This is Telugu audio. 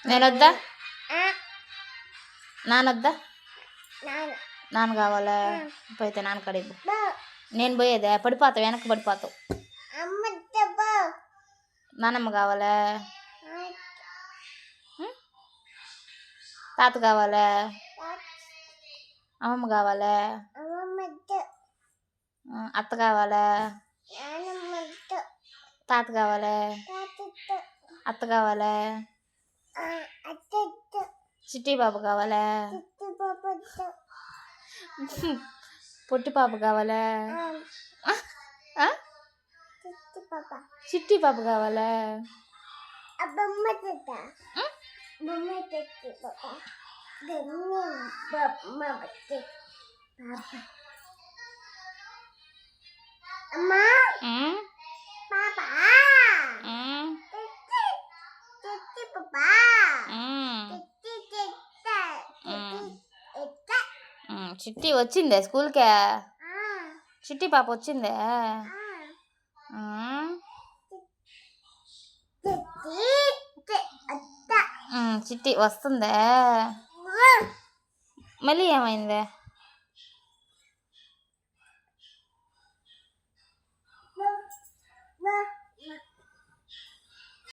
నేనొద్దా నానొద్దా నాన్న కావాలా పోయితే నాన్న కడిగి నేను పోయేదే పడిపోతావు వెనక్కి పడిపోతావు నానమ్మ కావాలా తాత కావాలా అమ్మమ్మ కావాలా అత్త కావాలా తాత కావాలా అత్త కావాలా చిట్టి బాబు కావాలా పొట్టి పాప కావాలా చిట్టి పాప కావాలా చిట్టి వచ్చిందే స్కూల్కే చిట్టి పాప వచ్చిందే చిట్టి వస్తుందే మళ్ళీ ఏమైందే